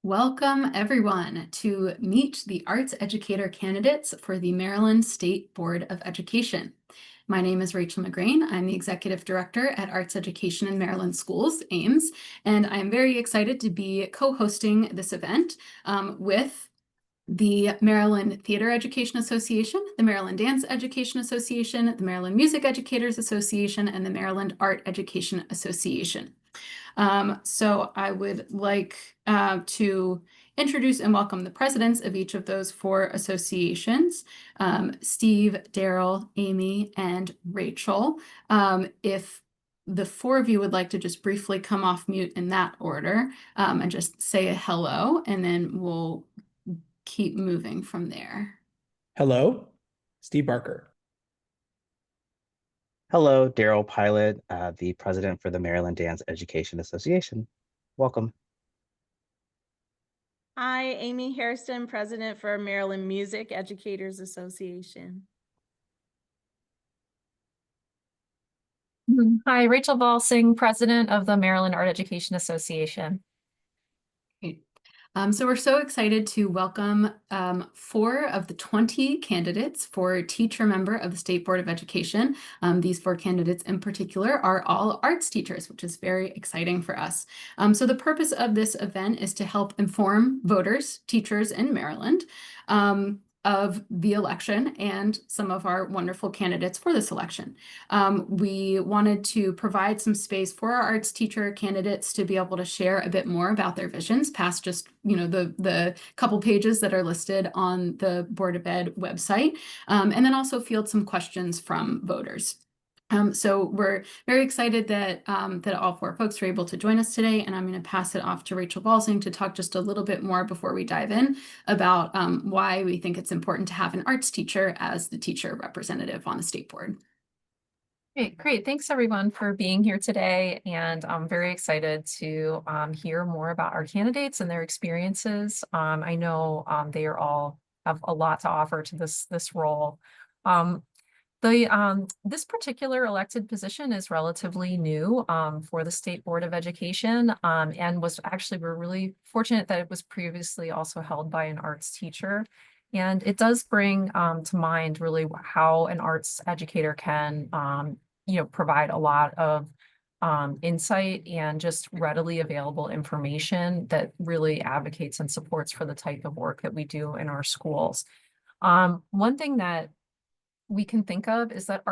Welcome, everyone, to meet the Arts Educator candidates for the Maryland State Board of Education. My name is Rachel McGrain. I'm the Executive Director at Arts Education in Maryland Schools, AIMS, and I'm very excited to be co-hosting this event with the Maryland Theater Education Association, the Maryland Dance Education Association, the Maryland Music Educators Association, and the Maryland Art Education Association. So I would like to introduce and welcome the presidents of each of those four associations, Steve, Daryl, Amy, and Rachel. If the four of you would like to just briefly come off mute in that order and just say a hello, and then we'll keep moving from there. Hello, Steve Barker. Hello, Daryl Pilot, the president for the Maryland Dance Education Association. Welcome. Hi, Amy Hairston, president for Maryland Music Educators Association. Hi, Rachel Valsing, president of the Maryland Art Education Association. Great. So we're so excited to welcome 4 of the 20 candidates for teacher member of the State Board of Education. These 4 candidates in particular are all arts teachers, which is very exciting for us. So the purpose of this event is to help inform voters, teachers in Maryland, of the election and some of our wonderful candidates for this election. We wanted to provide some space for our arts teacher candidates to be able to share a bit more about their visions past just, the couple pages that are listed on the Board of Ed website, and then also field some questions from voters. So we're very excited that that all 4 folks are able to join us today, and I'm going to pass it off to Rachel Balsing to talk just a little bit more before we dive in about why we think it's important to have an arts teacher as the teacher representative on the state board. Great. Thanks everyone for being here today, and I'm very excited to hear more about our candidates and their experiences. I know they are all have a lot to offer to this role. This particular elected position is relatively new for the State Board of Education, and we're really fortunate that it was previously also held by an arts teacher. And it does bring to mind really how an arts educator can provide a lot of insight and just readily available information that really advocates and supports for the type of work that we do in our schools. One thing that we can think of is that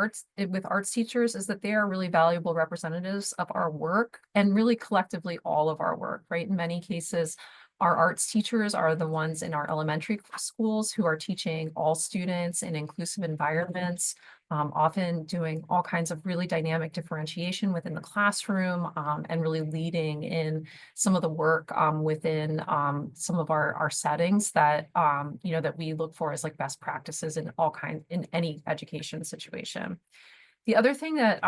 with arts teachers is that they are really valuable representatives of our work and really collectively all of our work, right? In many cases, our arts teachers are the ones in our elementary schools who are teaching all students in inclusive environments, often doing all kinds of really dynamic differentiation within the classroom, and really leading in some of the work within some of our settings that that we look for as like best practices in any education situation. The other thing that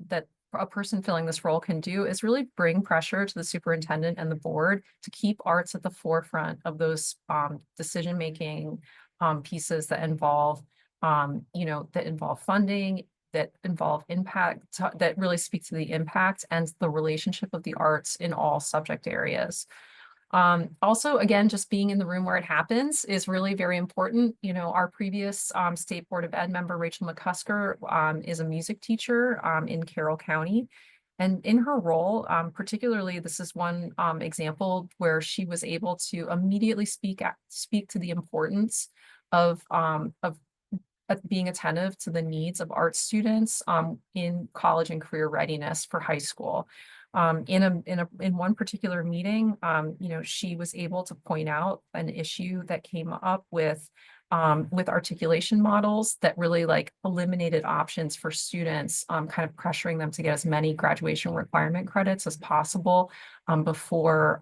that a person filling this role can do is really bring pressure to the superintendent and the board to keep arts at the forefront of those decision-making pieces that involve funding, that involve impact, that really speak to the impact and the relationship of the arts in all subject areas. Also, again, just being in the room where it happens is really very important. Our previous State Board of Ed member, Rachel McCusker, is a music teacher in Carroll County. And in her role, particularly, this is one example where she was able to immediately speak to the importance of being attentive to the needs of art students in college and career readiness for high school. In one particular meeting, she was able to point out an issue that came up with articulation models that really eliminated options for students, kind of pressuring them to get as many graduation requirement credits as possible before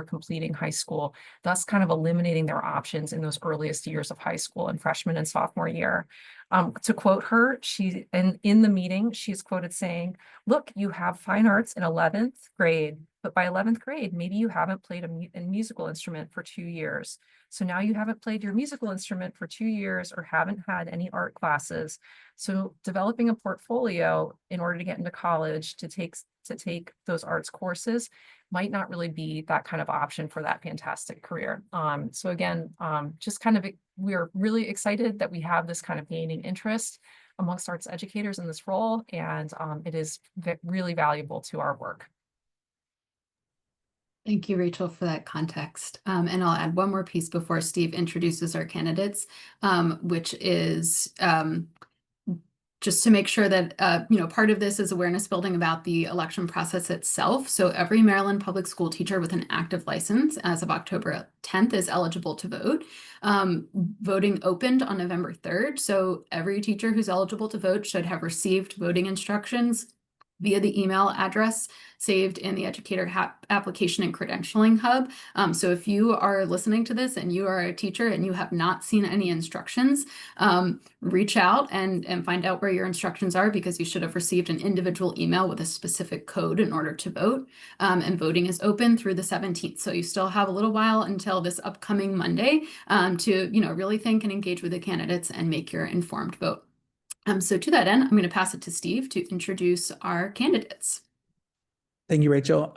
completing high school, thus kind of eliminating their options in those earliest years of high school and freshman and sophomore year. To quote her, in the meeting, she's quoted saying, "Look, you have fine arts in 11th grade, but by 11th grade, maybe you haven't played a musical instrument for 2 years. So now you haven't played your musical instrument for 2 years or haven't had any art classes. So developing a portfolio in order to get into college to to take those arts courses might not really be that kind of option for that fantastic career. So again, just kind of, we're really excited that we have this kind of gaining interest amongst arts educators in this role, and it is really valuable to our work. Thank you, Rachel, for that context. And I'll add one more piece before Steve introduces our candidates, which is just to make sure that, part of this is awareness building about the election process itself. So every Maryland public school teacher with an active license as of October 10th is eligible to vote. Voting opened on November 3rd. So every teacher who's eligible to vote should have received voting instructions via the email address saved in the Educator application and credentialing hub. So if you are listening to this and you are a teacher and you have not seen any instructions, reach out and find out where your instructions are, because you should have received an individual email with a specific code in order to vote. And voting is open through the 17th. So you still have a little while until this upcoming Monday to really think and engage with the candidates and make your informed vote. So to that end, I'm going to pass it to Steve to introduce our candidates. Thank you, Rachel.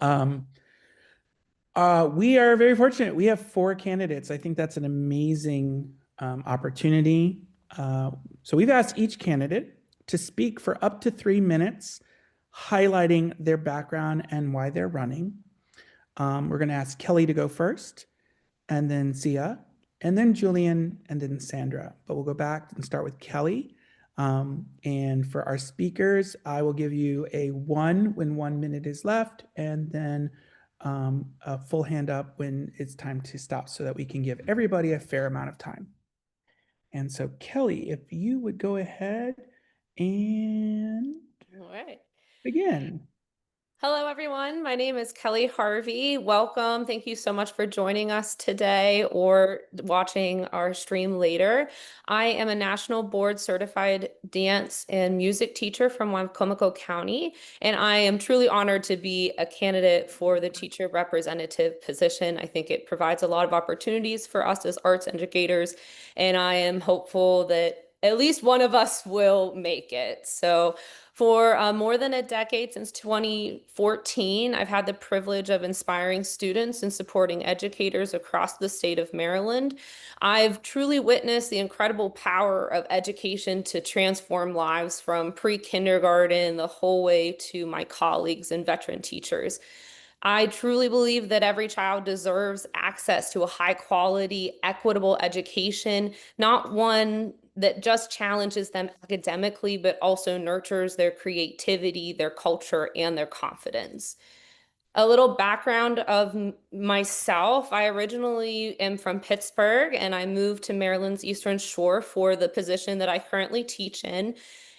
We are very fortunate. We have 4 candidates. I think that's an amazing opportunity. So we've asked each candidate to speak for up to 3 minutes, highlighting their background and why they're running. We're going to ask Kelly to go first, and then Zia, and then Julian, and then Sandra. But we'll go back and start with Kelly. And for our speakers, I will give you a 1 when 1 minute is left, and then a full hand up when it's time to stop, so that we can give everybody a fair amount of time. And so Kelly, if you would go ahead and All right. begin. Hello, everyone. My name is Kelly Harvey. Welcome. Thank you so much for joining us today or watching our stream later. I am a national board certified dance and music teacher from Wicomico County, and I am truly honored to be a candidate for the teacher representative position. I think it provides a lot of opportunities for us as arts educators, and I am hopeful that at least one of us will make it. So for more than a decade, since 2014, I've had the privilege of inspiring students and supporting educators across the state of Maryland. I've truly witnessed the incredible power of education to transform lives from pre-kindergarten the whole way to my colleagues and veteran teachers. I truly believe that every child deserves access to a high quality, equitable education, not one that just challenges them academically, but also nurtures their creativity, their culture, and their confidence. A little background of myself. I originally am from Pittsburgh, and I moved to Maryland's Eastern Shore for the position that I currently teach in.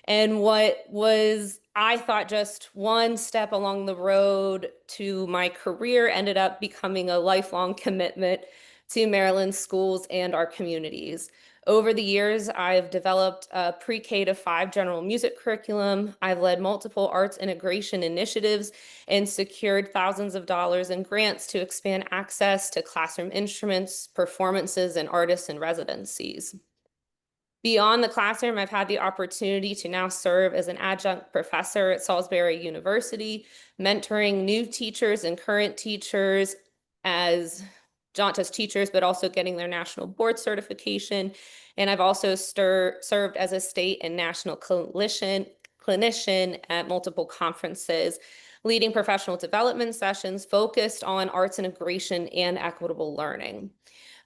And what was, I thought, just one step along the road to my career ended up becoming a lifelong commitment to Maryland schools and our communities. Over the years, I've developed a pre-K to 5 general music curriculum. I've led multiple arts integration initiatives and secured thousands of dollars in grants to expand access to classroom instruments, performances, and artists in residencies. Beyond the classroom, I've had the opportunity to now serve as an adjunct professor at Salisbury University, mentoring new teachers and current teachers as not just teachers, but also getting their national board certification. And I've also served as a state and national clinician at multiple conferences, leading professional development sessions focused on arts integration and equitable learning.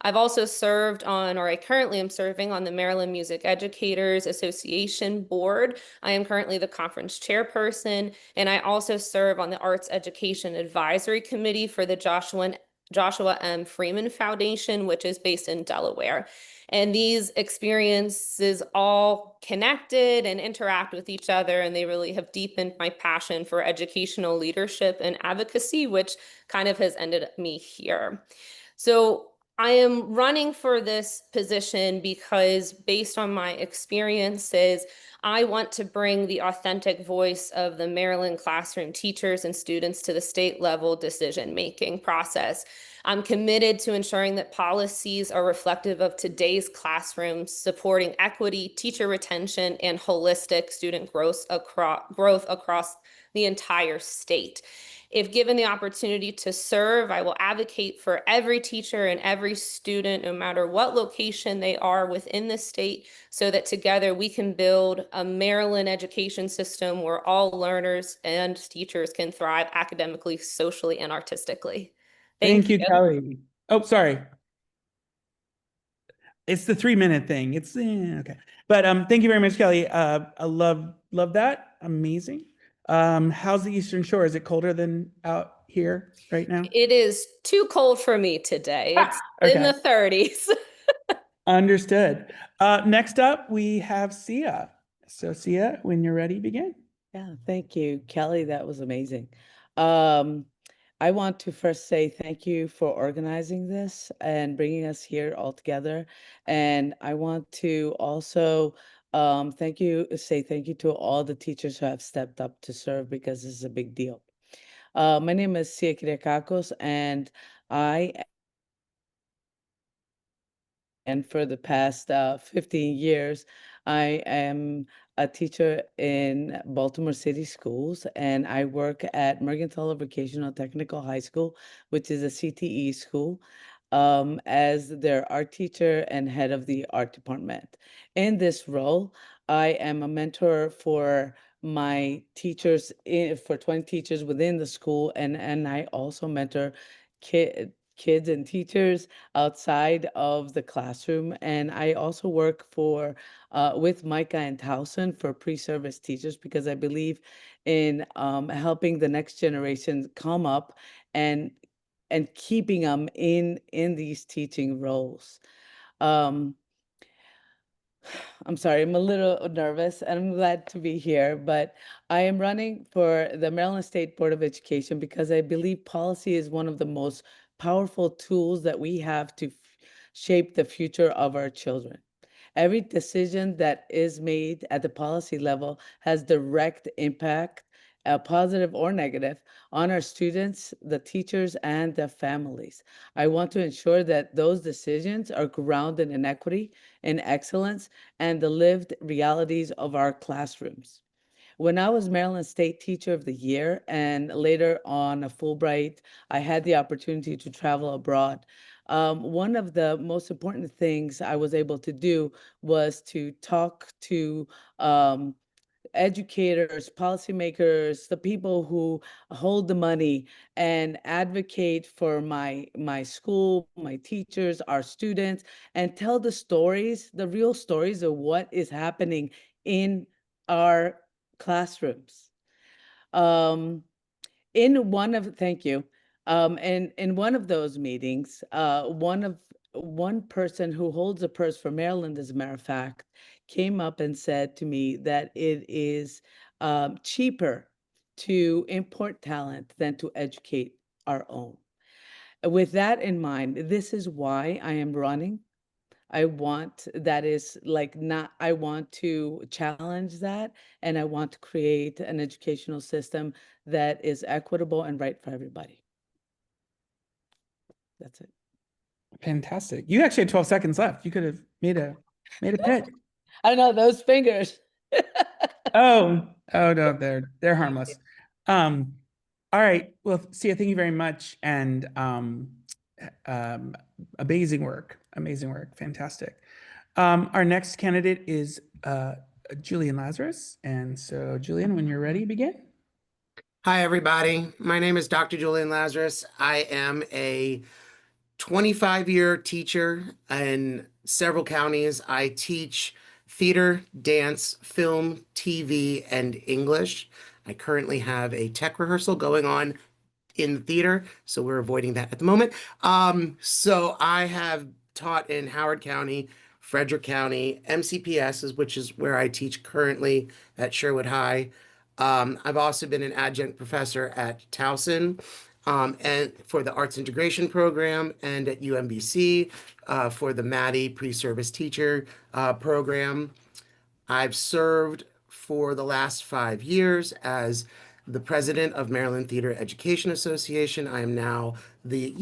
I've also served on, or I currently am serving on the Maryland Music Educators Association board. I am currently the conference chairperson, and I also serve on the Arts Education Advisory Committee for the Joshua M. Freeman Foundation, which is based in Delaware. And these experiences all connected and interact with each other, and they really have deepened my passion for educational leadership and advocacy, which kind of has ended me here. So I am running for this position because based on my experiences, I want to bring the authentic voice of the Maryland classroom teachers and students to the state level decision-making process. I'm committed to ensuring that policies are reflective of today's classrooms, supporting equity, teacher retention, and holistic student growth across the entire state. If given the opportunity to serve, I will advocate for every teacher and every student, no matter what location they are within the state, so that together we can build a Maryland education system where all learners and teachers can thrive academically, socially, and artistically. Thank you, Kelly. Oh, sorry. It's the 3-minute thing. It's okay. But thank you very much, Kelly. I love that. Amazing. How's the Eastern Shore? Is it colder than out here right now? It is too cold for me today. It's in Okay. the 30s. Understood. Next up, we have Sia. So Sia, when you're ready, begin. Yeah, thank you, Kelly. That was amazing. I want to first say thank you for organizing this and bringing us here all together. And I want to also say thank you to all the teachers who have stepped up to serve, because this is a big deal. My name is Sia Kyriakakos, and for the past 15 years, I am a teacher in Baltimore City schools, and I work at Mercantile Vocational Technical High School, which is a CTE school, as their art teacher and head of the art department. In this role, I am a mentor for my teachers, for 20 teachers within the school, and I also mentor kids and teachers outside of the classroom. And I also work with Micah and Towson for pre-service teachers, because I believe in helping the next generation come up and keeping them in these teaching roles. I'm sorry, I'm a little nervous and I'm glad to be here, but I am running for the Maryland State Board of Education because I believe policy is one of the most powerful tools that we have to shape the future of our children. Every decision that is made at the policy level has direct impact, positive or negative, on our students, the teachers, and the families. I want to ensure that those decisions are grounded in equity, in excellence, and the lived realities of our classrooms. When I was Maryland State Teacher of the Year and later on a Fulbright, I had the opportunity to travel abroad. One of the most important things I was able to do was to talk to educators, policymakers, the people who hold the money, and advocate for my school, my teachers, our students, and tell the stories, the real stories of what is happening in our classrooms. Thank you. And in one of those meetings, one person who holds a purse for Maryland, as a matter of fact, came up and said to me that it is cheaper to import talent than to educate our own. With that in mind, this is why I am running. I want to challenge that, and I want to create an educational system that is equitable and right for everybody. That's it. Fantastic. You actually had 12 seconds left. You could have made a pitch. I don't know, those fingers. Oh no, they're harmless. All right. Well, Sia, thank you very much. And amazing work. Amazing work. Fantastic. Our next candidate is Julian Lazarus. And so, Julian, when you're ready, begin. Hi, everybody. My name is Dr. Julian Lazarus. I am a 25-year teacher in several counties. I teach theater, dance, film, TV, and English. I currently have a tech rehearsal going on in the theater, so we're avoiding that at the moment. So I have taught in Howard County, Frederick County, MCPS, which is where I teach currently at Sherwood High. I've also been an adjunct professor at Towson. and for the Arts Integration Program, and at UMBC for the Maddie Pre-Service Teacher Program. I've served for the last 5 years as the president of Maryland Theater Education Association. I am now the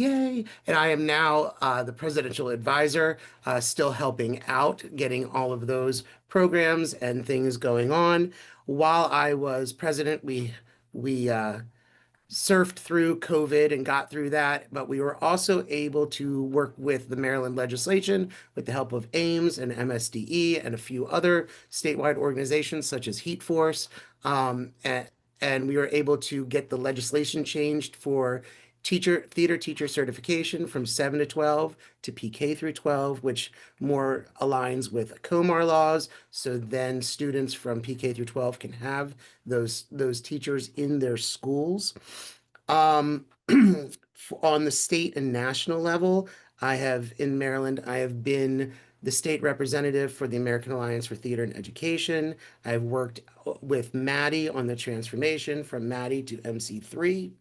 presidential advisor, still helping out, getting all of those programs and things going on. While I was president, we surfed through COVID and got through that, but we were also able to work with the Maryland legislation with the help of Ames and MSDE and a few other statewide organizations such as Heat Force. And we were able to get the legislation changed for theater teacher certification from 7 to 12 to PK through 12, which more aligns with COMAR laws. So then students from PK through 12 can have those teachers in their schools. On the state and national level, in Maryland, I have been the state representative for the American Alliance for Theater and Education. I've worked with Maddie on the transformation from Maddie to MC3.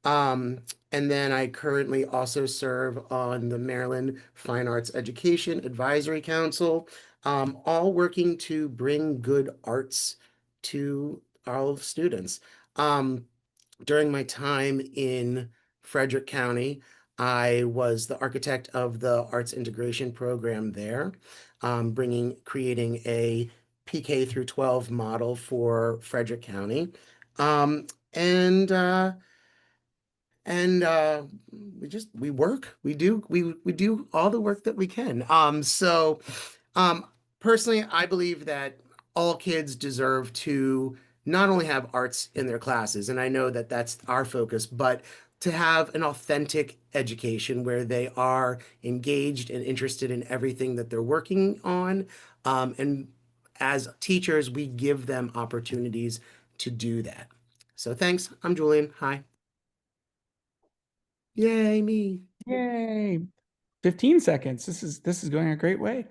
And then I currently also serve on the Maryland Fine Arts Education Advisory Council, all working to bring good arts to all students. During my time in Frederick County, I was the architect of the Arts Integration Program there, creating a PK through 12 model for Frederick County. And we do all the work that we can. Personally, I believe that all kids deserve to not only have arts in their classes, and I know that that's our focus, but to have an authentic education where they are engaged and interested in everything that they're working on. And as teachers, we give them opportunities to do that. So thanks. I'm Julian. Hi. Yay, me. Yay. 15 seconds. This is going a great way.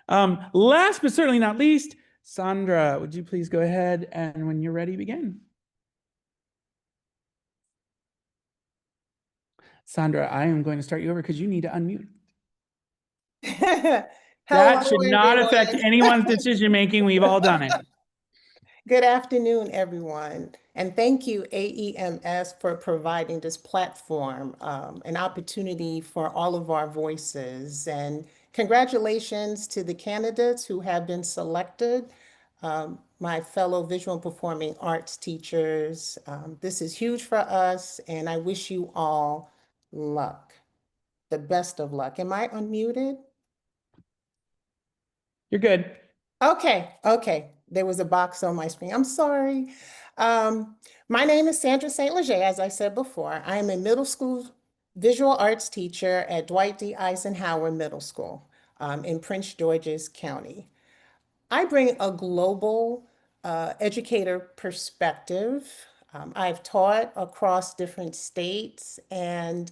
Last but certainly not least, Sandra, would you please go ahead and when you're ready, begin? Sandra, I am going to start you over because you need to unmute. That should not affect anyone's decision-making. We've all done it. Good afternoon, everyone. And thank you, AEMS, for providing this platform, an opportunity for all of our voices. And congratulations to the candidates who have been selected, my fellow visual and performing arts teachers. This is huge for us, and I wish you all luck, the best of luck. Am I unmuted? You're good. Okay. There was a box on my screen. I'm sorry. My name is Sandra St. Leger, as I said before. I am a middle school visual arts teacher at Dwight D. Eisenhower Middle School in Prince George's County. I bring a global educator perspective. I've taught across different states, and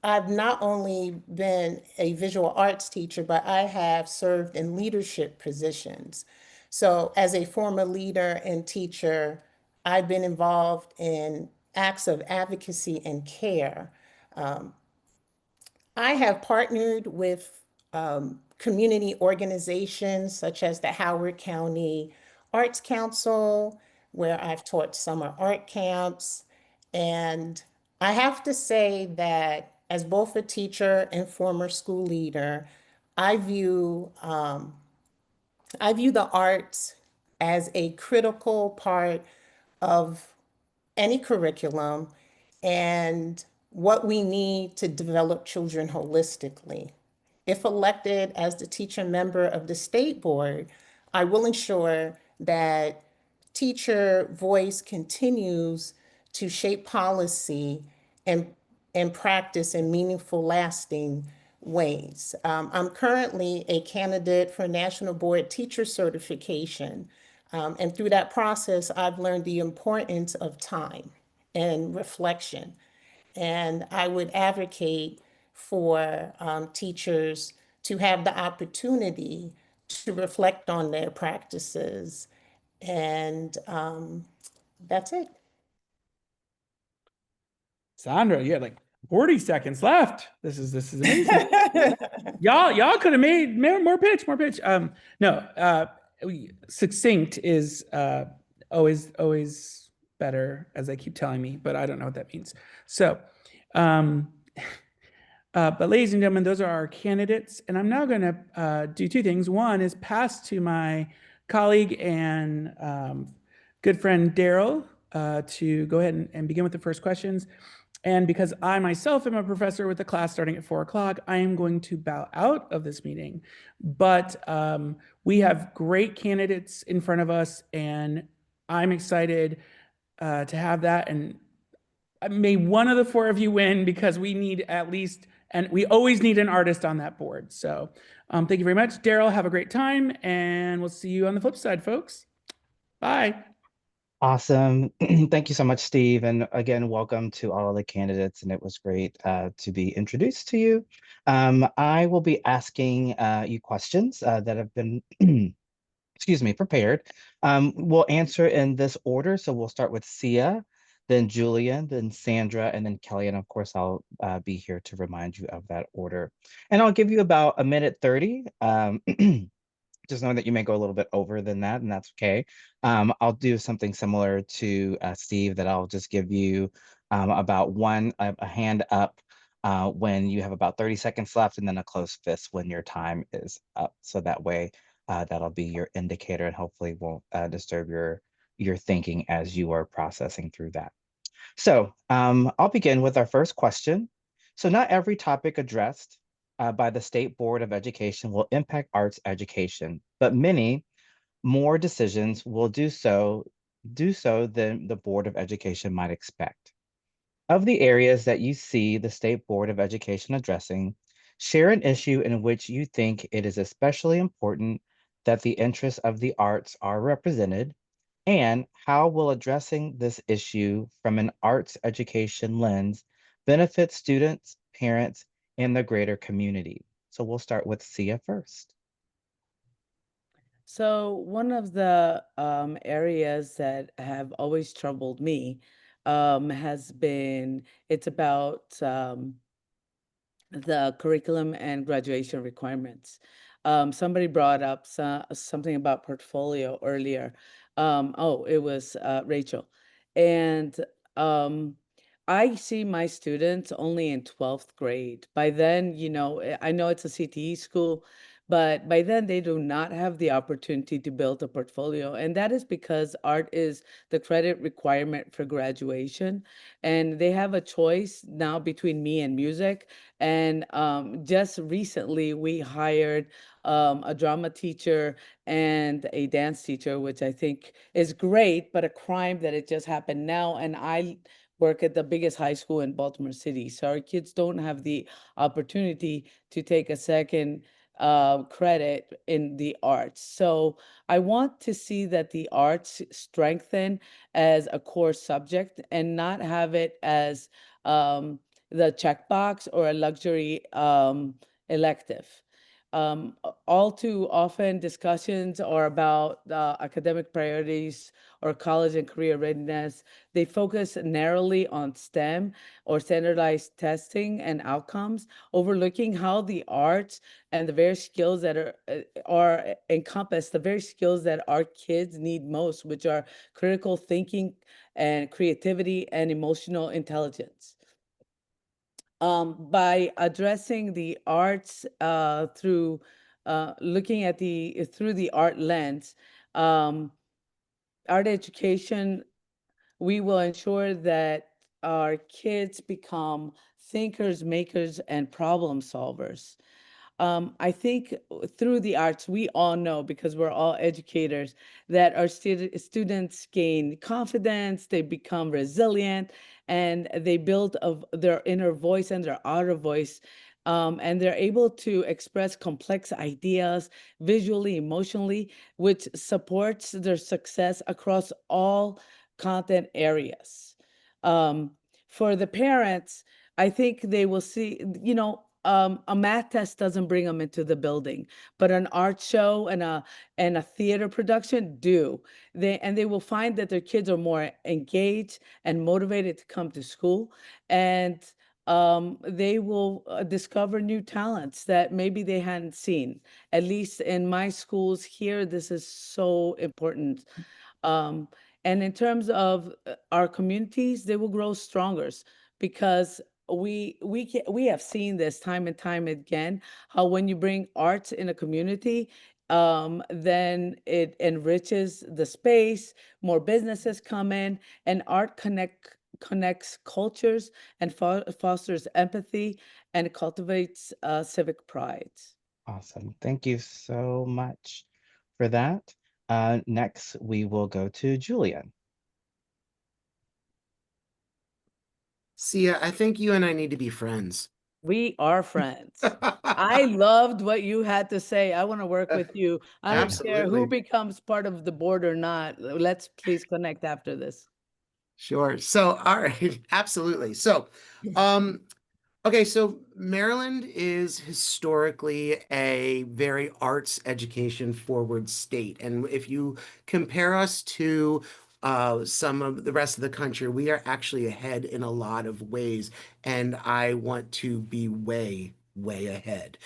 I've not only been a visual arts teacher, but I have served in leadership positions. So as a former leader and teacher, I've been involved in acts of advocacy and care. I have partnered with community organizations such as the Howard County Arts Council, where I've taught summer art camps. And I have to say that as both a teacher and former school leader, I view the arts as a critical part of any curriculum and what we need to develop children holistically. If elected as the teacher member of the state board, I will ensure that teacher voice continues to shape policy and practice in meaningful, lasting ways. I'm currently a candidate for National Board Teacher Certification. And through that process, I've learned the importance of time and reflection. And I would advocate for teachers to have the opportunity to reflect on their practices. And that's it. Sandra, you had like 40 seconds left. This is amazing. Y'all could have made more pitch. No, succinct is always better, as they keep telling me, but I don't know what that means. So, but ladies and gentlemen, those are our candidates, and I'm now going to do two things. One is pass to my colleague and good friend Daryl to go ahead and begin with the first questions. And because I myself am a professor with a class starting at 4 o'clock, I am going to bow out of this meeting. But we have great candidates in front of us, and I'm excited to have that. And may one of the four of you win, because we need at least, and we always need an artist on that board. So thank you very much. Daryl, have a great time, and we'll see you on the flip side, folks. Bye. Awesome. Thank you so much, Steve. And again, welcome to all of the candidates. And it was great to be introduced to you. I will be asking you questions that have been, excuse me, prepared. We'll answer in this order. So we'll start with Sia, then Julian, then Sandra, and then Kelly. And of course, I'll be here to remind you of that order. And I'll give you about 1:30 minutes. Just knowing that you may go a little bit over than that, and that's okay. I'll do something similar to Steve, that I'll just give you about a hand up when you have about 30 seconds left, and then a closed fist when your time is up. So that way, that'll be your indicator, and hopefully won't disturb your thinking as you are processing through that. So I'll begin with our first question. So not every topic addressed by the State Board of Education will impact arts education, but many more decisions will do so than the Board of Education might expect. Of the areas that you see the State Board of Education addressing, share an issue in which you think it is especially important that the interests of the arts are represented, and how will addressing this issue from an arts education lens benefit students, parents, and the greater community? So we'll start with Sia first. So one of the areas that have always troubled me has been, it's about the curriculum and graduation requirements. Somebody brought up something about portfolio earlier. It was Rachel. And I see my students only in 12th grade. By then, I know it's a CTE school, but by then they do not have the opportunity to build a portfolio. And that is because art is the credit requirement for graduation. And they have a choice now between me and music. And just recently, we hired a drama teacher and a dance teacher, which I think is great, but a crime that it just happened now. And I work at the biggest high school in Baltimore City. So our kids don't have the opportunity to take a second credit in the arts. So I want to see that the arts strengthen as a core subject and not have it as the checkbox or a luxury elective. All too often discussions are about academic priorities or college and career readiness. They focus narrowly on STEM or standardized testing and outcomes, overlooking how the arts and the various skills that are encompass the very skills that our kids need most, which are critical thinking and creativity and emotional intelligence. By addressing the arts through looking at through the art lens, art education, we will ensure that our kids become thinkers, makers, and problem solvers. I think through the arts, we all know, because we're all educators, that our students gain confidence, they become resilient, and they build their inner voice and their outer voice. And they're able to express complex ideas visually, emotionally, which supports their success across all content areas. For the parents, I think they will see, a math test doesn't bring them into the building, but an art show and a theater production do. They will find that their kids are more engaged and motivated to come to school, and they will discover new talents that maybe they hadn't seen. At least in my schools here, this is so important. Um, and in terms of our communities, they will grow stronger because we have seen this time and time again, how when you bring arts in a community, then it enriches the space, more businesses come in, and art connects cultures and fosters empathy and cultivates civic pride. Awesome. Thank you so much for that. Next, we will go to Julian. Sia, I think you and I need to be friends. We are friends. I loved what you had to say. I want to work with you. I don't care who Absolutely. becomes part of the board or not. Let's please connect after this. Sure. So, all right, absolutely. So, okay, so Maryland is historically a very arts education forward state. And if you compare us to some of the rest of the country, we are actually ahead in a lot of ways. And I want to be way, way ahead.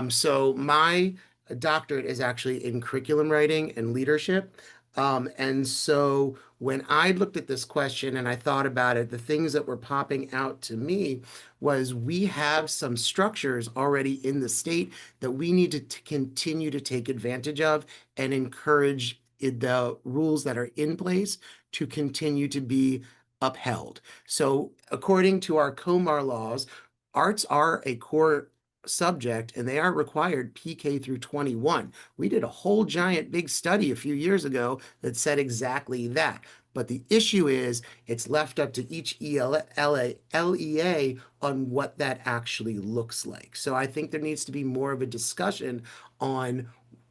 So my doctorate is actually in curriculum writing and leadership. And so when I looked at this question and I thought about it, the things that were popping out to me was we have some structures already in the state that we need to continue to take advantage of and encourage the rules that are in place to continue to be upheld. So according to our COMAR laws, arts are a core subject and they are required PK through 21. We did a whole giant big study a few years ago that said exactly that. But the issue is it's left up to each LEA on what that actually looks like. So I think there needs to be more of a discussion on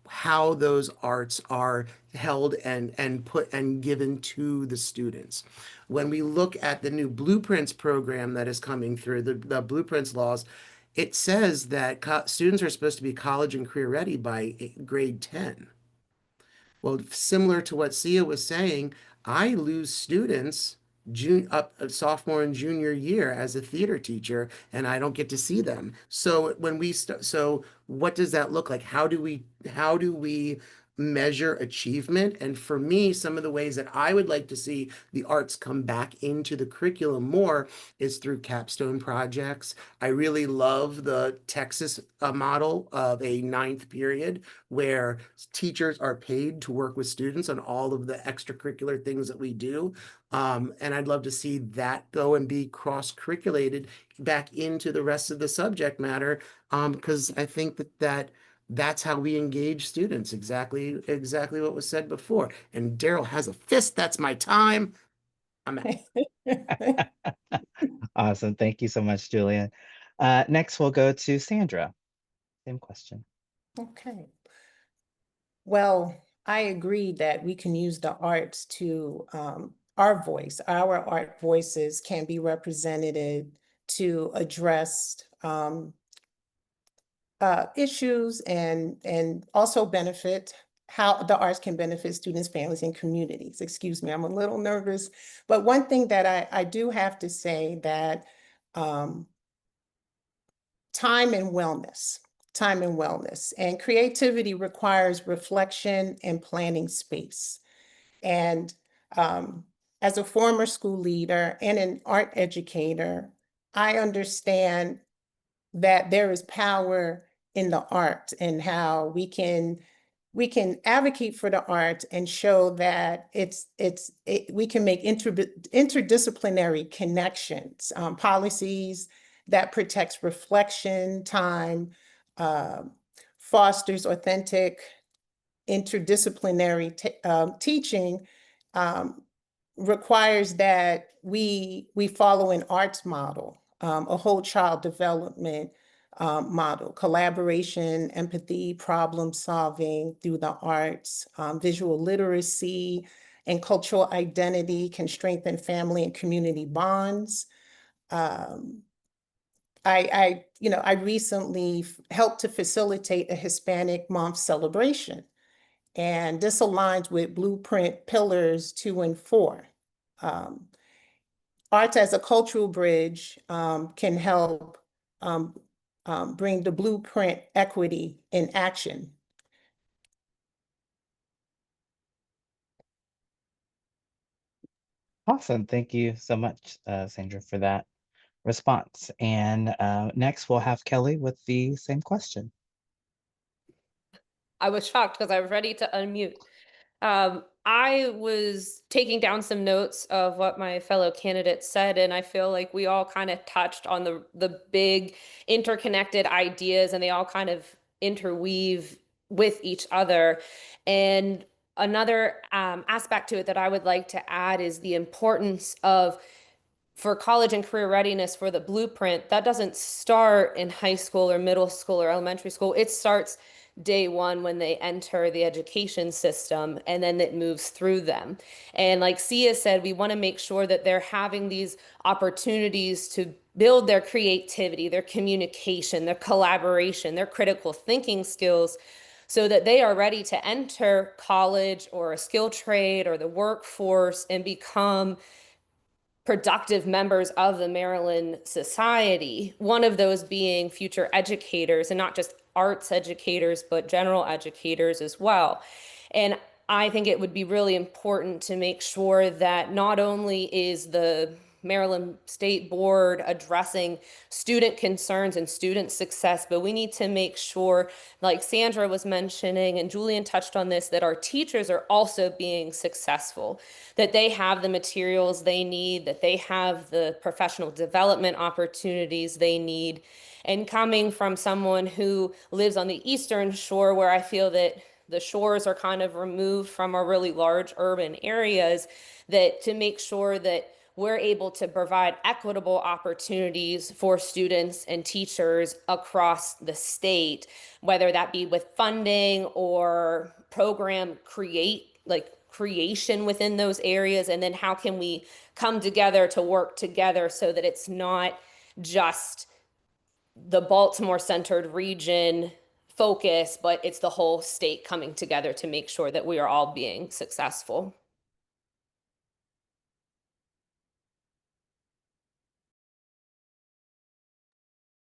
how those arts are held and put and given to the students. When we look at the new Blueprints program that is coming through, the Blueprints laws, it says that students are supposed to be college and career ready by grade 10. Well, similar to what Sia was saying, I lose students sophomore and junior year as a theater teacher, and I don't get to see them. So when we so what does that look like? How do we measure achievement? And for me, some of the ways that I would like to see the arts come back into the curriculum more is through capstone projects. I really love the Texas model of a 9th period where teachers are paid to work with students on all of the extracurricular things that we do. And I'd love to see that go and be cross-curriculated back into the rest of the subject matter, because I think that's how we engage students. Exactly what was said before. And Daryl has a fist. That's my time. I'm out. Awesome. Thank you so much, Julian. Next, we'll go to Sandra. Same question. Okay. Well, I agree that we can use the arts to our art voices can be represented to address issues and also benefit how the arts can benefit students, families, and communities. Excuse me, I'm a little nervous. But one thing that I do have to say that time and wellness and creativity requires reflection and planning space. And as a former school leader and an art educator, I understand that there is power in the art and how we can advocate for the art and show that we can make interdisciplinary connections, policies that protects reflection time, fosters authentic interdisciplinary teaching, requires that we follow an arts model, a whole child development model, collaboration, empathy, problem solving through the arts, visual literacy, and cultural identity can strengthen family and community bonds. I recently helped to facilitate a Hispanic Month celebration. And this aligns with Blueprint Pillars 2 and 4. Arts as a cultural bridge can help bring the blueprint equity in action. Awesome. Thank you so much, Sandra, for that response. And next we'll have Kelly with the same question. I was shocked because I was ready to unmute. I was taking down some notes of what my fellow candidates said, and I feel like we all kind of touched on the big interconnected ideas, and they all kind of interweave with each other. And another aspect to it that I would like to add is the importance of, for college and career readiness, for the blueprint, that doesn't start in high school or middle school or elementary school. It starts day one when they enter the education system, and then it moves through them. And like Sia said, we want to make sure that they're having these opportunities to build their creativity, their communication, their collaboration, their critical thinking skills, so that they are ready to enter college or a skill trade or the workforce and become productive members of the Maryland society, one of those being future educators, and not just arts educators, but general educators as well. And I think it would be really important to make sure that not only is the Maryland State Board addressing student concerns and student success, but we need to make sure, like Sandra was mentioning, and Julian touched on this, that our teachers are also being successful, that they have the materials they need, that they have the professional development opportunities they need. And coming from someone who lives on the Eastern Shore, where I feel that the shores are kind of removed from our really large urban areas, that to make sure that we're able to provide equitable opportunities for students and teachers across the state, whether that be with funding or program creation within those areas. And then how can we come together to work together so that it's not just the Baltimore centered region focus, but it's the whole state coming together to make sure that we are all being successful.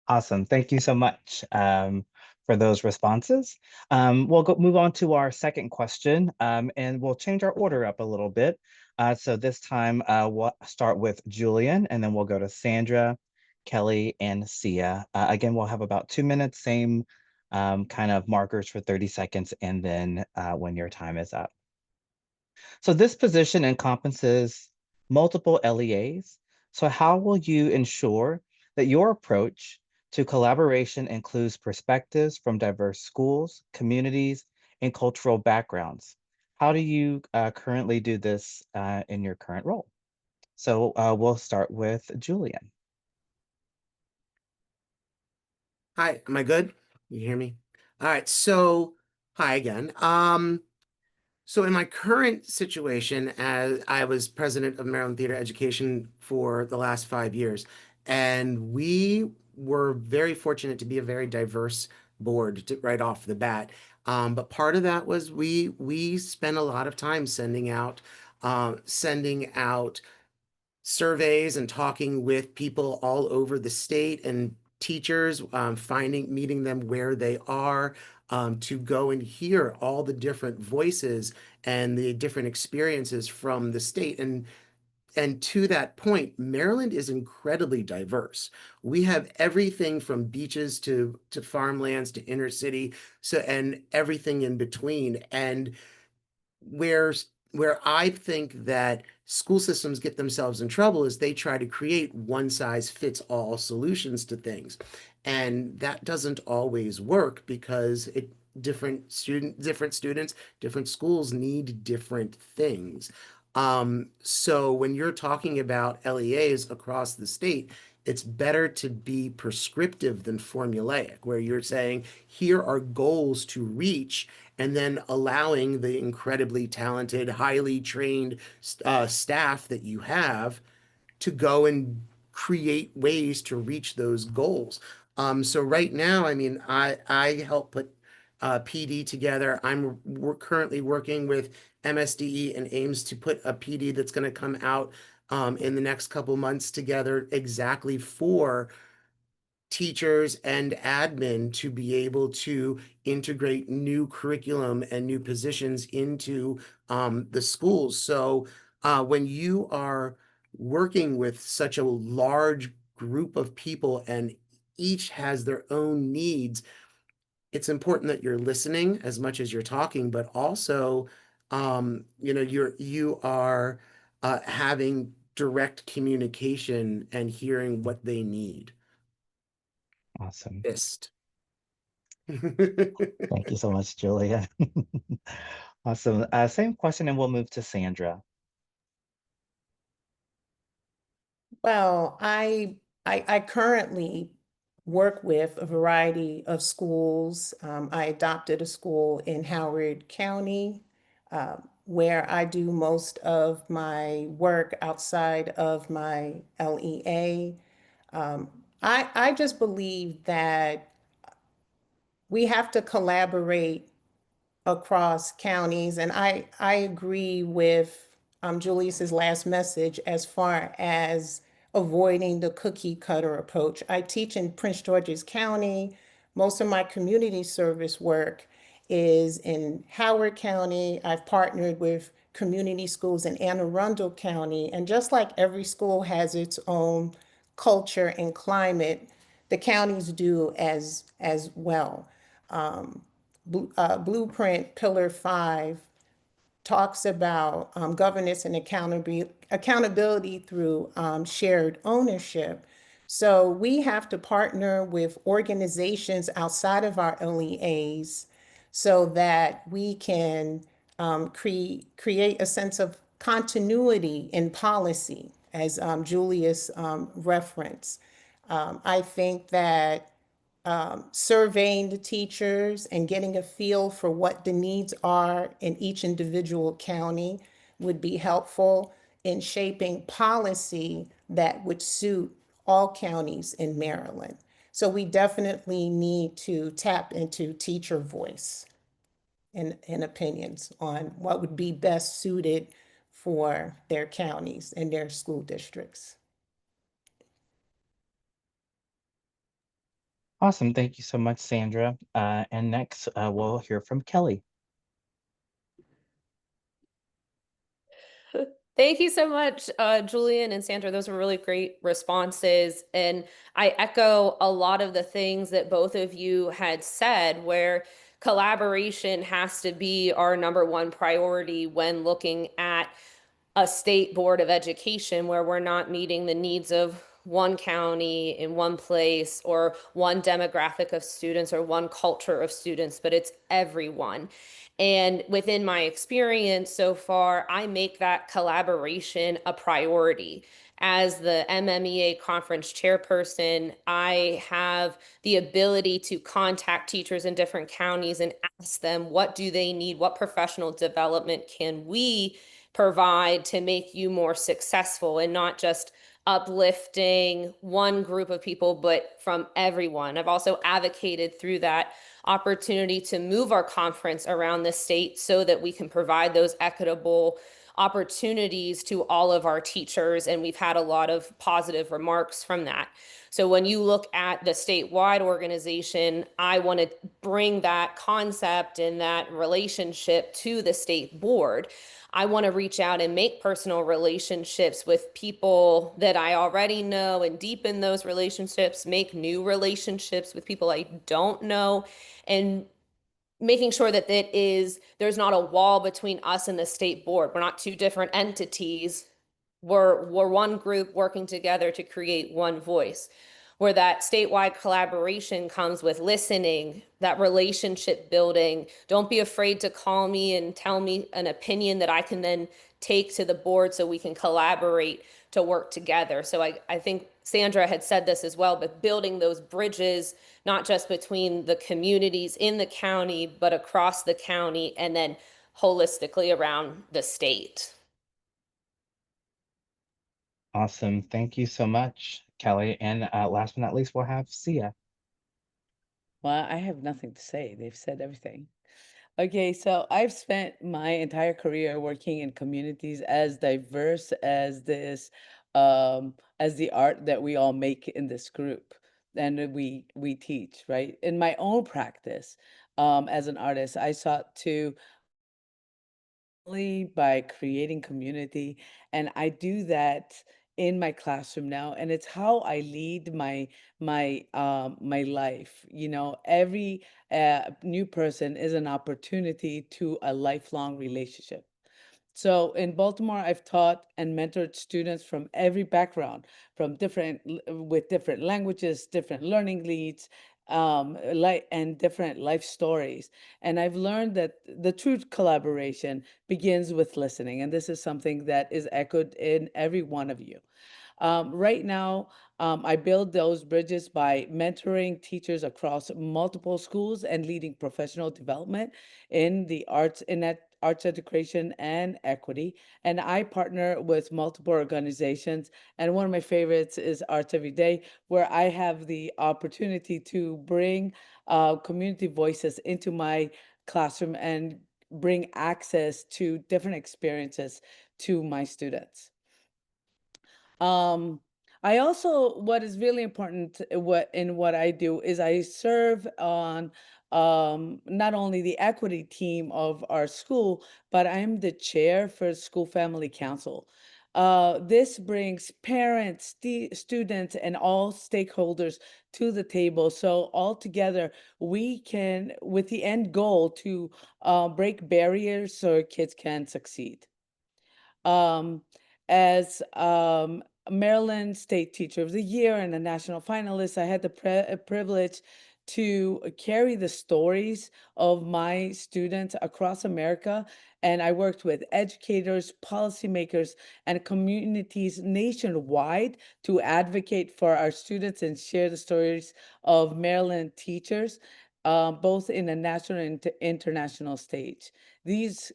Awesome. Thank you so much for those responses. We'll move on to our second question, and we'll change our order up a little bit. So this time we'll start with Julian, and then we'll go to Sandra, Kelly, and Sia. Again, we'll have about 2 minutes, same kind of markers for 30 seconds, and then when your time is up. So this position encompasses multiple LEAs. So how will you ensure that your approach to collaboration includes perspectives from diverse schools, communities, and cultural backgrounds? How do you currently do this in your current role? So we'll start with Julian. Hi, am I good? You hear me? All right, so hi again. So in my current situation, as I was president of Maryland Theater Education for the last 5 years, and we were very fortunate to be a very diverse board right off the bat. But part of that was we spent a lot of time sending out surveys and talking with people all over the state and teachers, meeting them where they are, to go and hear all the different voices and the different experiences from the state. And to that point, Maryland is incredibly diverse. We have everything from beaches to farmlands to inner city, and everything in between. And where I think that school systems get themselves in trouble is they try to create one size fits all solutions to things. And that doesn't always work because different students, different schools need different things. So when you're talking about LEAs across the state, it's better to be prescriptive than formulaic, where you're saying, here are goals to reach, and then allowing the incredibly talented, highly trained staff that you have to go and create ways to reach those goals. So right now, I mean, I help put PD together. We're currently working with MSDE and Ames to put a PD that's going to come out in the next couple months together exactly for teachers and admin to be able to integrate new curriculum and new positions into the schools. So when you are working with such a large group of people and each has their own needs, it's important that you're listening as much as you're talking, but also, you are having direct communication and hearing what they need. Awesome. Fist. Thank you so much, Julia. Awesome. Same question, and we'll move to Sandra. Well, I currently work with a variety of schools. I adopted a school in Howard County, where I do most of my work outside of my LEA. I just believe that we have to collaborate across counties. And I agree with Julius's last message as far as avoiding the cookie cutter approach. I teach in Prince George's County. Most of my community service work is in Howard County. I've partnered with community schools in Anne Arundel County. And just like every school has its own culture and climate, the counties do as well. Blueprint Pillar 5 talks about governance and accountability through shared ownership. So we have to partner with organizations outside of our LEAs so that we can create a sense of continuity in policy, as Julius referenced. I think that surveying the teachers and getting a feel for what the needs are in each individual county would be helpful in shaping policy that would suit all counties in Maryland. So we definitely need to tap into teacher voice and opinions on what would be best suited for their counties and their school districts. Awesome. Thank you so much, Sandra. And next, we'll hear from Kelly. Thank you so much, Julian and Sandra. Those were really great responses. And I echo a lot of the things that both of you had said, where collaboration has to be our number one priority when looking at a state board of education, where we're not meeting the needs of one county in one place or one demographic of students or one culture of students, but it's everyone. And within my experience so far, I make that collaboration a priority. As the MMEA conference chairperson, I have the ability to contact teachers in different counties and ask them, what do they need? What professional development can we provide to make you more successful, and not just uplifting one group of people, but from everyone. I've also advocated through that opportunity to move our conference around the state so that we can provide those equitable opportunities to all of our teachers. And we've had a lot of positive remarks from that. So when you look at the statewide organization, I want to bring that concept and that relationship to the state board. I want to reach out and make personal relationships with people that I already know and deepen those relationships, make new relationships with people I don't know, and making sure that there's not a wall between us and the state board. We're not two different entities. We're one group working together to create one voice, where that statewide collaboration comes with listening, that relationship building. Don't be afraid to call me and tell me an opinion that I can then take to the board so we can collaborate to work together. So I think Sandra had said this as well, but building those bridges, not just between the communities in the county, but across the county, and then holistically around the state. Awesome. Thank you so much, Kelly. And last but not least, we'll have Sia. Well, I have nothing to say. They've said everything. Okay, so I've spent my entire career working in communities as diverse as as the art that we all make in this group and that we teach, right? In my own practice, as an artist, I sought to by creating community, and I do that in my classroom now, and it's how I lead my life. You know, every new person is an opportunity to a lifelong relationship. So in Baltimore, I've taught and mentored students from every background, from with different languages, different learning needs, and different life stories. And I've learned that the true collaboration begins with listening, and this is something that is echoed in every one of you. Right now, I build those bridges by mentoring teachers across multiple schools and leading professional development in the arts, arts education and equity. And I partner with multiple organizations. And one of my favorites is Arts Every Day, where I have the opportunity to bring community voices into my classroom and bring access to different experiences to my students. Um, I also, what is really important what I do is I serve on not only the equity team of our school, but I'm the chair for School Family Council. This brings parents, students, and all stakeholders to the table. So all together, we can, with the end goal to break barriers so kids can succeed. Um, as Maryland State Teacher of the Year and a national finalist, I had the privilege to carry the stories of my students across America. And I worked with educators, policymakers, and communities nationwide to advocate for our students and share the stories of Maryland teachers, both in a national and international stage. These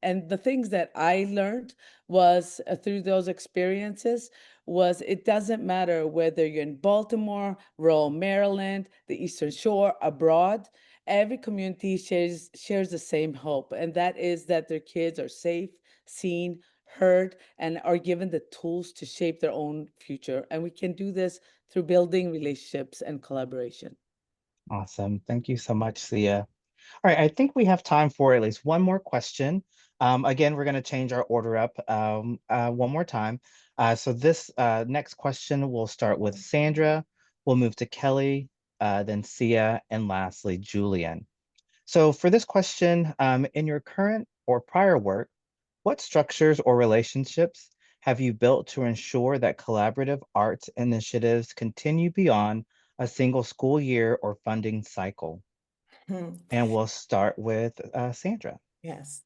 and the things that I learned was through those experiences was it doesn't matter whether you're in Baltimore, rural Maryland, the Eastern Shore, abroad, every community shares the same hope, and that is that their kids are safe, seen, heard, and are given the tools to shape their own future. And we can do this through building relationships and collaboration. Awesome. Thank you so much, Sia. All right, I think we have time for at least one more question. Again, we're going to change our order up one more time. So this next question, we'll start with Sandra, we'll move to Kelly, then Sia, and lastly, Julian. So for this question, in your current or prior work, what structures or relationships have you built to ensure that collaborative arts initiatives continue beyond a single school year or funding cycle? And we'll start with Sandra. Yes.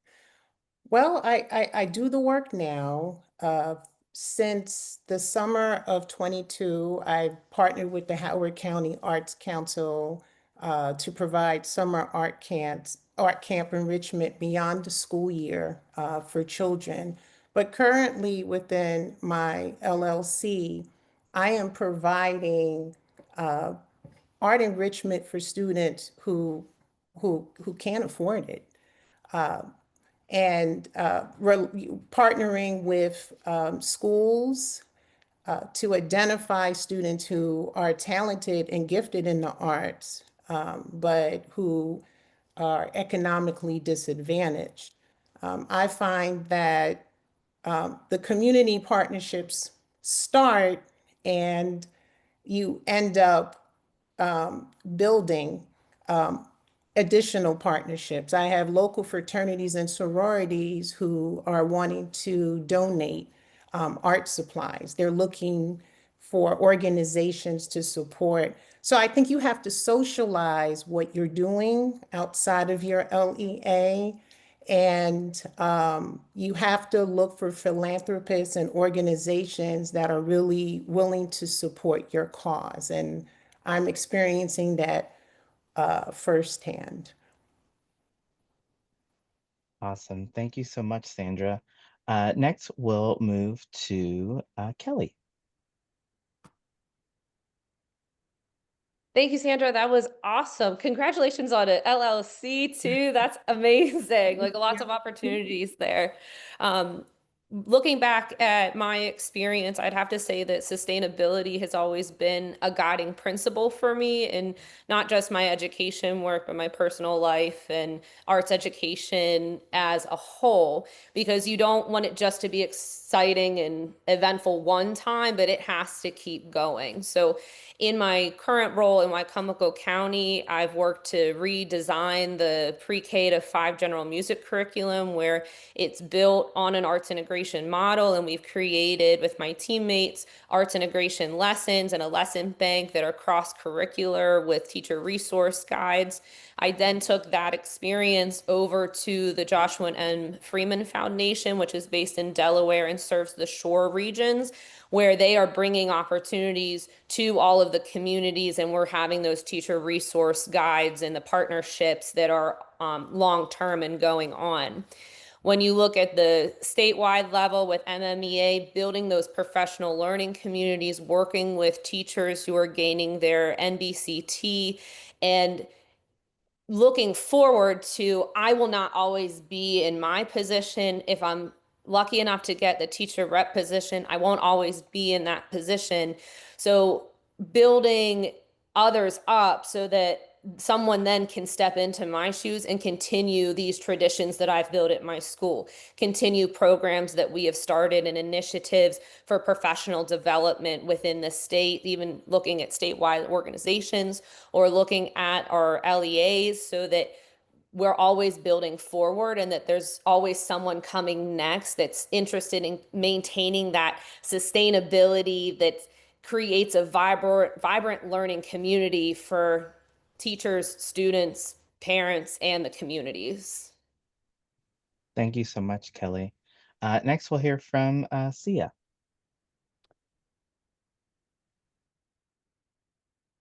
Well, I do the work now. Since the summer of 22, I partnered with the Howard County Arts Council to provide summer art camp enrichment beyond the school year for children. But currently within my LLC, I am providing art enrichment for students who can't afford it. And partnering with schools to identify students who are talented and gifted in the arts, but who are economically disadvantaged. I find that the community partnerships start and you end up building additional partnerships. I have local fraternities and sororities who are wanting to donate art supplies. They're looking for organizations to support. So I think you have to socialize what you're doing outside of your LEA. And you have to look for philanthropists and organizations that are really willing to support your cause. And I'm experiencing that firsthand. Awesome. Thank you so much, Sandra. Next, we'll move to Kelly. Thank you, Sandra. That was awesome. Congratulations on an LLC too. That's amazing. Like lots of opportunities there. Looking back at my experience, I'd have to say that sustainability has always been a guiding principle for me in not just my education work, but my personal life and arts education as a whole, because you don't want it just to be exciting and eventful one time, but it has to keep going. So in my current role in Wycomico County, I've worked to redesign the pre-K to 5 general music curriculum where it's built on an arts integration model, and we've created with my teammates arts integration lessons and a lesson bank that are cross-curricular with teacher resource guides. I then took that experience over to the Joshua M. Freeman Foundation, which is based in Delaware and serves the shore regions, where they are bringing opportunities to all of the communities, and we're having those teacher resource guides and the partnerships that are long-term and going on. When you look at the statewide level with MMEA, building those professional learning communities, working with teachers who are gaining their NBCT, and looking forward to, I will not always be in my position. If I'm lucky enough to get the teacher rep position, I won't always be in that position. So building others up so that someone then can step into my shoes and continue these traditions that I've built at my school, continue programs that we have started and initiatives for professional development within the state, even looking at statewide organizations or looking at our LEAs so that we're always building forward and that there's always someone coming next that's interested in maintaining that sustainability that creates a vibrant learning community for teachers, students, parents, and the communities. Thank you so much, Kelly. Next, we'll hear from Sia.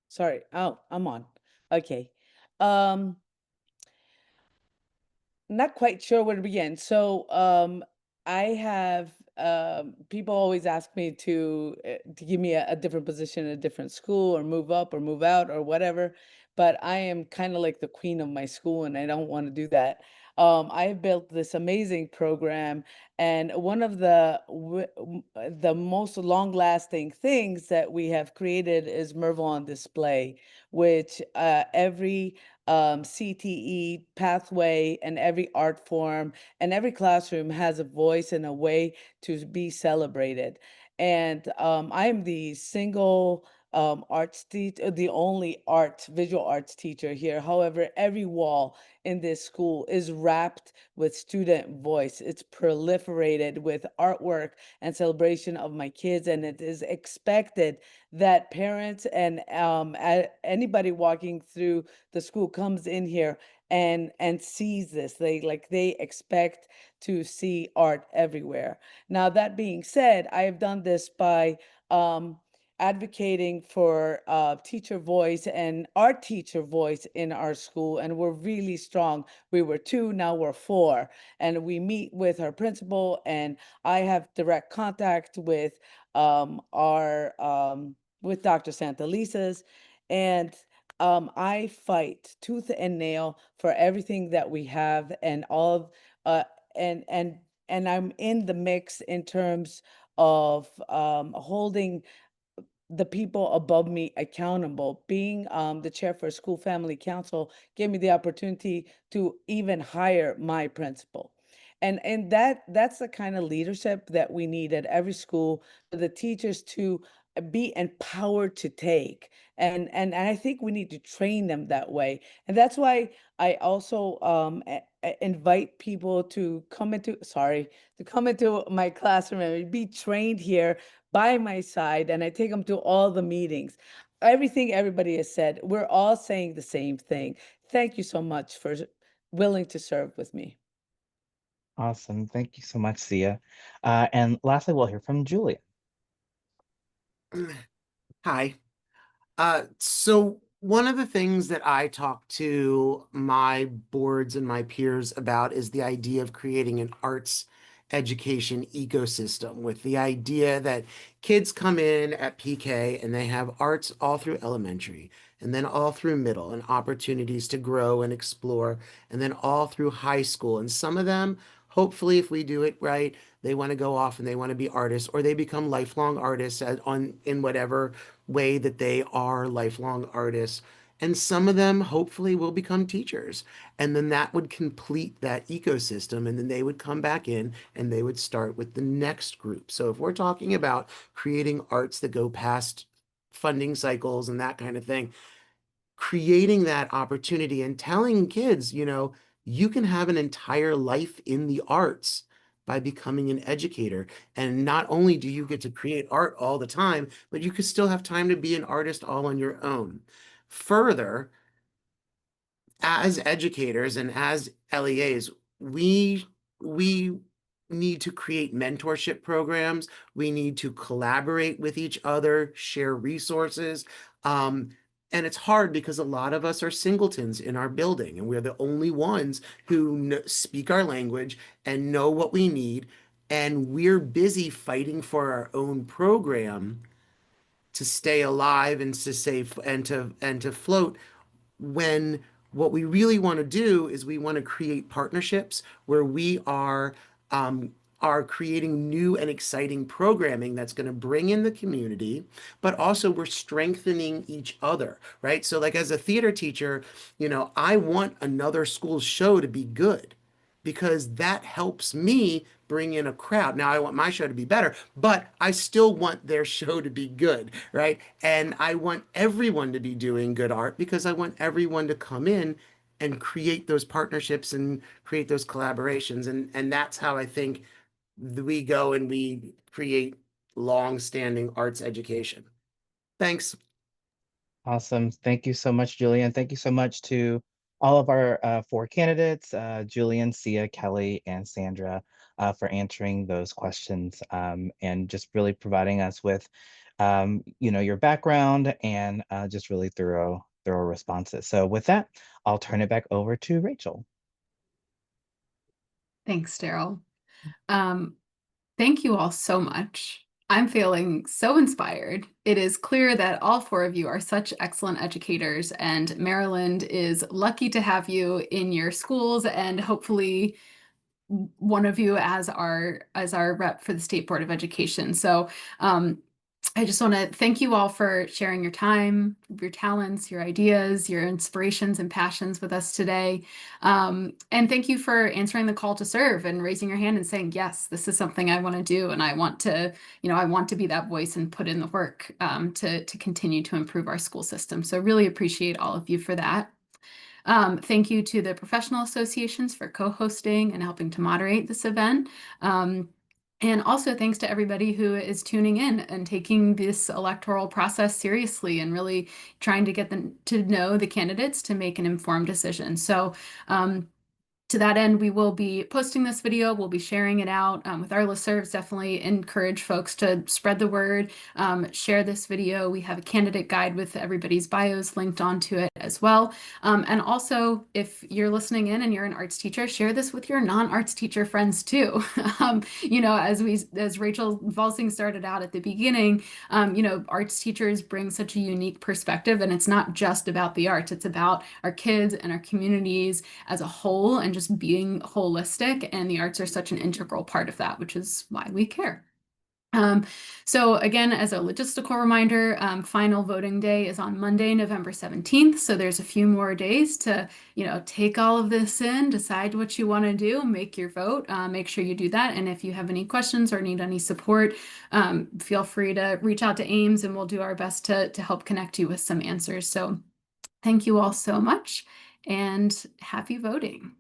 Sorry. Oh, I'm on. Okay. Um, Not quite sure where to begin. So, I have people always ask me to give me a different position in a different school or move up or move out or whatever. But I am kind of like the queen of my school, and I don't want to do that. I have built this amazing program, and one of the most long-lasting things that we have created is Merville on Display, which every CTE pathway and every art form and every classroom has a voice and a way to be celebrated. And I am the single arts teacher, the only visual arts teacher here. However, every wall in this school is wrapped with student voice. It's proliferated with artwork and celebration of my kids, and it is expected that parents and anybody walking through the school comes in here and sees this. They expect to see art everywhere. Now, that being said, I have done this by advocating for teacher voice and our teacher voice in our school, and we're really strong. We were 2, now we're 4, and we meet with our principal, and I have direct contact with our with Dr. Santalisa's, and I fight tooth and nail for everything that we have, and all of and I'm in the mix in terms of holding the people above me accountable. Being the chair for School Family Council gave me the opportunity to even hire my principal. And that's the kind of leadership that we need at every school for the teachers to be empowered to take. And I think we need to train them that way. And that's why I also invite people to come into my classroom and be trained here by my side, and I take them to all the meetings. Everything everybody has said, we're all saying the same thing. Thank you so much for willing to serve with me. Awesome. Thank you so much, Sia. And lastly, we'll hear from Julia. Hi. So one of the things that I talk to my boards and my peers about is the idea of creating an arts education ecosystem, with the idea that kids come in at PK and they have arts all through elementary and then all through middle and opportunities to grow and explore, and then all through high school. And some of them, hopefully, if we do it right, they want to go off and they want to be artists, or they become lifelong artists in whatever way that they are lifelong artists. And some of them hopefully will become teachers. And then that would complete that ecosystem. And then they would come back in and they would start with the next group. So if we're talking about creating arts that go past funding cycles and that kind of thing, creating that opportunity and telling kids, you can have an entire life in the arts by becoming an educator. And not only do you get to create art all the time, but you could still have time to be an artist all on your own. Further, as educators and as LEAs, we need to create mentorship programs. We need to collaborate with each other, share resources. And it's hard because a lot of us are singletons in our building, and we're the only ones who speak our language and know what we need. And we're busy fighting for our own program to stay alive and to save and to float, when what we really want to do is we want to create partnerships where we are creating new and exciting programming that's going to bring in the community, but also we're strengthening each other, right? So like as a theater teacher, I want another school's show to be good, because that helps me bring in a crowd. Now, I want my show to be better, but I still want their show to be good, right? And I want everyone to be doing good art, because I want everyone to come in and create those partnerships and create those collaborations. And that's how I think we go and we create long-standing arts education. Thanks. Awesome. Thank you so much, Julian. Thank you so much to all of our 4 candidates, Julian, Sia, Kelly, and Sandra, for answering those questions, and just really providing us with, your background and just really thorough responses. So with that, I'll turn it back over to Rachel. Thanks, Daryl. Thank you all so much. I'm feeling so inspired. It is clear that all 4 of you are such excellent educators, and Maryland is lucky to have you in your schools, and hopefully one of you as our rep for the State Board of Education. So I just want to thank you all for sharing your time, your talents, your ideas, your inspirations and passions with us today. And thank you for answering the call to serve and raising your hand and saying, yes, this is something I want to do. And I want to, I want to be that voice and put in the work to continue to improve our school system. So really appreciate all of you for that. Thank you to the professional associations for co-hosting and helping to moderate this event. And also thanks to everybody who is tuning in and taking this electoral process seriously and really trying to get them to know the candidates to make an informed decision. So to that end, we will be posting this video. We'll be sharing it out with our listservs. Definitely encourage folks to spread the word, share this video. We have a candidate guide with everybody's bios linked onto it as well. And also, if you're listening in and you're an arts teacher, share this with your non-arts teacher friends too. As Rachel Valsing started out at the beginning, arts teachers bring such a unique perspective, and it's not just about the arts. It's about our kids and our communities as a whole, and just being holistic, and the arts are such an integral part of that, which is why we care. So again, as a logistical reminder, final voting day is on Monday, November 17th. So there's a few more days to, take all of this in, decide what you want to do, make your vote, make sure you do that. And if you have any questions or need any support, feel free to reach out to Ames, and we'll do our best to help connect you with some answers. So thank you all so much, and happy voting.